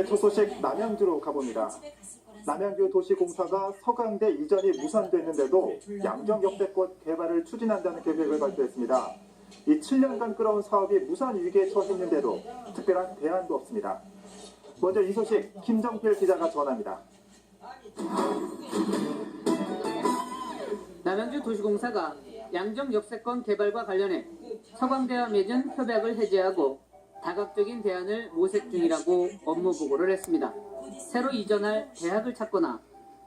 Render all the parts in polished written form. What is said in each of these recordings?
오늘 첫 소식 남양주로 가봅니다. 남양주 도시공사가 서강대 이전이 무산됐는데도 양정 역세권 개발을 추진한다는 계획을 발표했습니다. 이 7년간 끌어온 사업이 무산 위기에 처했는데도 특별한 대안도 없습니다. 먼저 이 소식 김정필 기자가 전합니다. 남양주 도시공사가 양정 역세권 개발과 관련해 서강대와 맺은 협약을 해제하고 다각적인 대안을 모색 중이라고 업무 보고를 했습니다. 새로 이전할 대학을 찾거나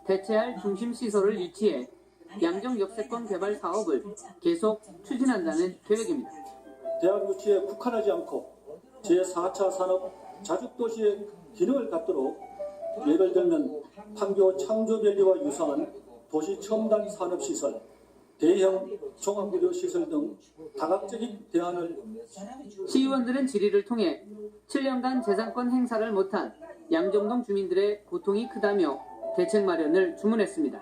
대체할 중심 시설을 유치해 양정 역세권 개발 사업을 계속 추진한다는 계획입니다. 대학 유치에 국한하지 않고 제4차 산업 자주도시의 기능을 갖도록 예를 들면 판교 창조밸리와 유사한 도시 첨단 산업시설, 대형 종합의료시설 등 다각적인 대안을 시의원들은 질의를 통해 7년간 재산권 행사를 못한 양정동 주민들의 고통이 크다며 대책 마련을 주문했습니다.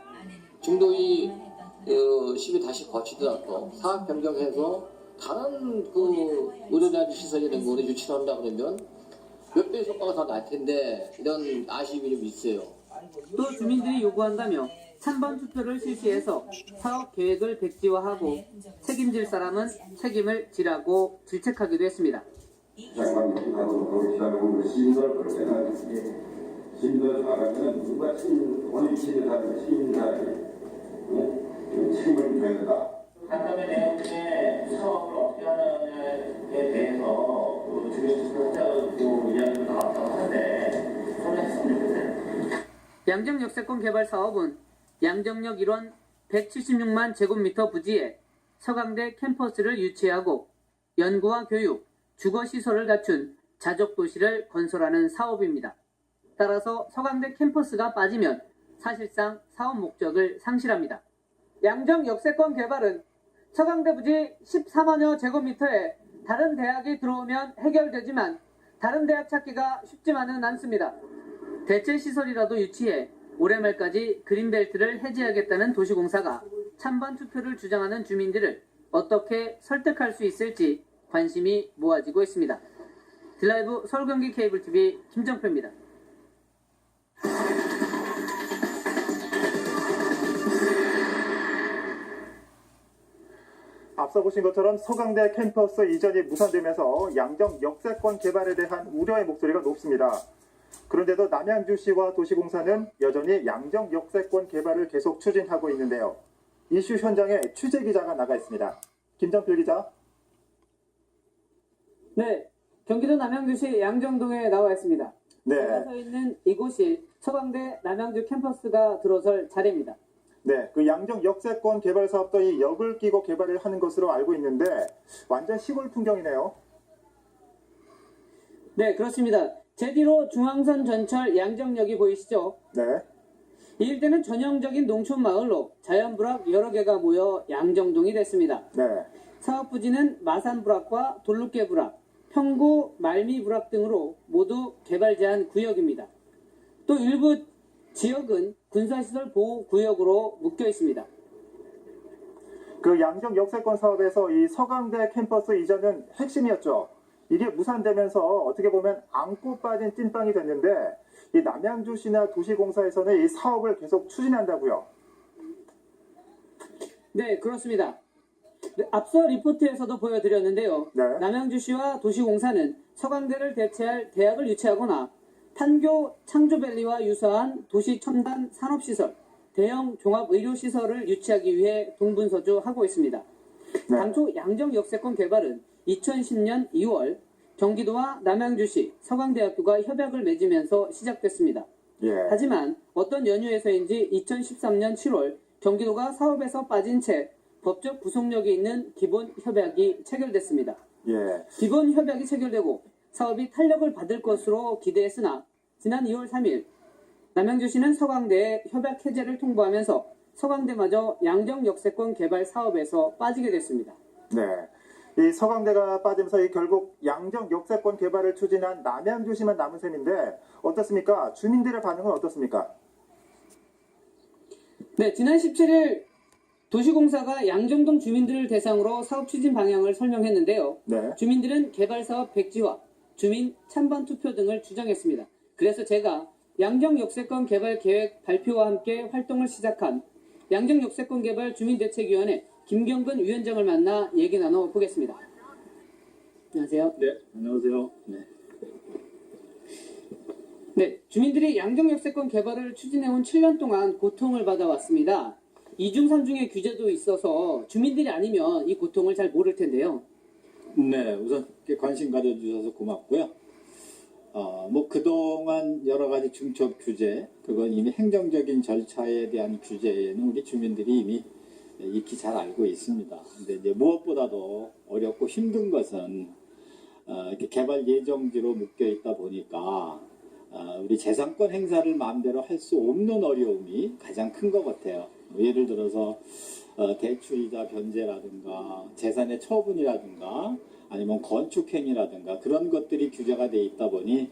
중도의 시비 다시 거치더라도 사업 변경해서 다른 의료자재 시설이 이런 거를 유치한다 그러면 몇 배의 효과가 더 날 텐데 이런 아쉬움이 좀 있어요. 또 주민들이 요구한다며 찬반 투표를 실시해서 사업 계획을 백지화하고 책임질 사람은 책임을 지라고 질책하기도 했습니다. 시민들 볼 때는 시민들 나가면 누가 원인 시민사람이 책임을 져야 된다. 간담회 내용 중에 사업을 어떻게 하느냐에 대해서 주민들하고 이야기가 나왔다고 하는데 그걸 했으면 좋겠어요. 양정 역세권 개발 사업은 양정역 일원 176만 제곱미터 부지에 서강대 캠퍼스를 유치하고 연구와 교육, 주거시설을 갖춘 자족도시를 건설하는 사업입니다. 따라서 서강대 캠퍼스가 빠지면 사실상 사업 목적을 상실합니다. 양정 역세권 개발은 서강대 부지 14만여 제곱미터에 다른 대학이 들어오면 해결되지만 다른 대학 찾기가 쉽지만은 않습니다. 대체 시설이라도 유치해 올해 말까지 그린벨트를 해제하겠다는 도시공사가 찬반 투표를 주장하는 주민들을 어떻게 설득할 수 있을지 관심이 모아지고 있습니다. 드라이브 서울 경기 케이블TV 김정표입니다. 앞서 보신 것처럼 서강대 캠퍼스 이전이 무산되면서 양정 역세권 개발에 대한 우려의 목소리가 높습니다. 그런데도 남양주시와 도시공사는 여전히 양정 역세권 개발을 계속 추진하고 있는데요. 이슈 현장에 취재 기자가 나가 있습니다. 김정필 기자. 네, 경기도 남양주시 양정동에 나와 있습니다. 제가 서 있는 이곳이 서강대 남양주 캠퍼스가 들어설 자리입니다. 네, 그 양정 역세권 개발 사업도 이 역을 끼고 개발을 하는 것으로 알고 있는데 완전 시골 풍경이네요. 네, 그렇습니다. 제 뒤로 중앙선 전철 양정역이 보이시죠? 네. 이 일대는 전형적인 농촌 마을로 자연불악 여러 개가 모여 양정동이 됐습니다. 네. 사업 부지는 마산불악과 돌루깨불악, 평구 말미불악 등으로 모두 개발 제한 구역입니다. 또 일부 지역은 군사시설 보호구역으로 묶여 있습니다. 그 양정 역세권 사업에서 이 서강대 캠퍼스 이전은 핵심이었죠. 이게 무산되면서 어떻게 보면 안고 빠진 찐빵이 됐는데 이 남양주시나 도시공사에서는 이 사업을 계속 추진한다고요. 네, 그렇습니다. 네, 앞서 리포트에서도 보여드렸는데요. 네. 남양주시와 도시공사는 서강대를 대체할 대학을 유치하거나 판교 창조밸리와 유사한 도시 첨단 산업시설, 대형 종합의료시설을 유치하기 위해 동분서주하고 있습니다. 네. 당초 양정 역세권 개발은 2010년 2월 경기도와 남양주시, 서강대학교가 협약을 맺으면서 시작됐습니다. 예. 하지만 어떤 연유에서인지 2013년 7월 경기도가 사업에서 빠진 채 법적 구속력이 있는 기본 협약이 체결됐습니다. 예. 기본 협약이 체결되고 사업이 탄력을 받을 것으로 기대했으나 지난 2월 3일 남양주시는 서강대에 협약 해제를 통보하면서 서강대마저 양정 역세권 개발 사업에서 빠지게 됐습니다. 네. 이 서강대가 빠지면서 이 결국 양정 역세권 개발을 추진한 남양주시만 남은 셈인데 어떻습니까? 주민들의 반응은 어떻습니까? 네, 지난 17일 도시공사가 양정동 주민들을 대상으로 사업 추진 방향을 설명했는데요. 네. 주민들은 개발 사업 백지화, 주민 찬반 투표 등을 주장했습니다. 그래서 제가 양정역세권 개발 계획 발표와 함께 활동을 시작한 양정역세권 개발 주민대책위원회 김경근 위원장을 만나 얘기 나눠보겠습니다. 안녕하세요. 네, 안녕하세요. 네. 네, 주민들이 양정역세권 개발을 추진해온 7년 동안 고통을 받아왔습니다. 2중 3중의 규제도 있어서 주민들이 아니면 이 고통을 잘 모를 텐데요. 네, 우선 이렇게 관심 가져주셔서 고맙고요. 뭐 그동안 여러 가지 중첩 규제, 그건 이미 행정적인 절차에 대한 규제는 우리 주민들이 이미 익히 잘 알고 있습니다. 근데 이제 무엇보다도 어렵고 힘든 것은 이렇게 개발 예정지로 묶여 있다 보니까 우리 재산권 행사를 마음대로 할 수 없는 어려움이 가장 큰 것 같아요. 뭐 예를 들어서 대출이자 변제라든가 재산의 처분이라든가 아니면 건축행위라든가 그런 것들이 규제가 돼 있다 보니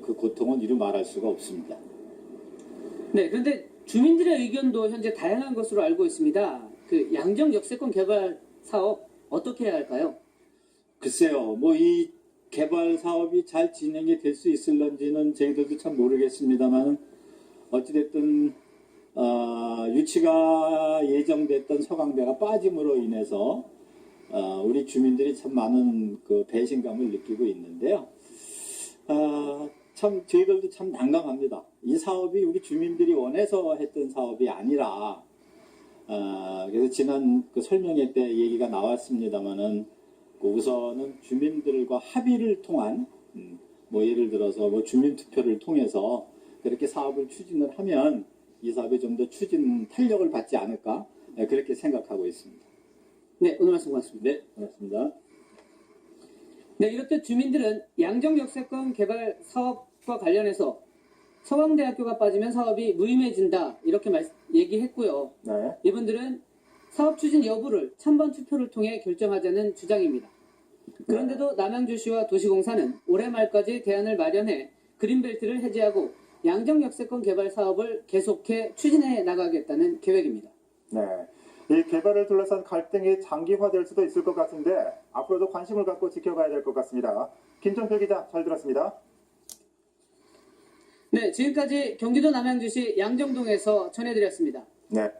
그 고통은 이루 말할 수가 없습니다. 네, 그런데 주민들의 의견도 현재 다양한 것으로 알고 있습니다. 그 양정역세권 개발 사업 어떻게 해야 할까요? 글쎄요, 뭐 이 개발 사업이 잘 진행이 될 수 있을런지는 저희들도 참 모르겠습니다만 어찌됐든 유치가 예정됐던 서강대가 빠짐으로 인해서 우리 주민들이 참 많은 그 배신감을 느끼고 있는데요. 참 저희들도 참 난감합니다. 이 사업이 우리 주민들이 원해서 했던 사업이 아니라 그래서 지난 그 설명회 때 얘기가 나왔습니다만은 우선은 주민들과 합의를 통한 뭐 예를 들어서 뭐 주민투표를 통해서 그렇게 사업을 추진을 하면 이 사업이 좀 더 추진 탄력을 받지 않을까 그렇게 생각하고 있습니다. 네, 오늘 말씀 고맙습니다. 네, 고맙습니다. 네, 이렇듯 주민들은 양정역세권 개발 사업과 관련해서 서강대학교가 빠지면 사업이 무의미해진다 이렇게 얘기했고요. 네. 이분들은 사업 추진 여부를 찬반 투표를 통해 결정하자는 주장입니다. 그런데도 남양주시와 도시공사는 올해 말까지 대안을 마련해 그린벨트를 해제하고 양정역세권 개발 사업을 계속해 추진해 나가겠다는 계획입니다. 네. 이 개발을 둘러싼 갈등이 장기화될 수도 있을 것 같은데 앞으로도 관심을 갖고 지켜봐야 될 것 같습니다. 김정필 기자 잘 들었습니다. 네, 지금까지 경기도 남양주시 양정동에서 전해드렸습니다. 네.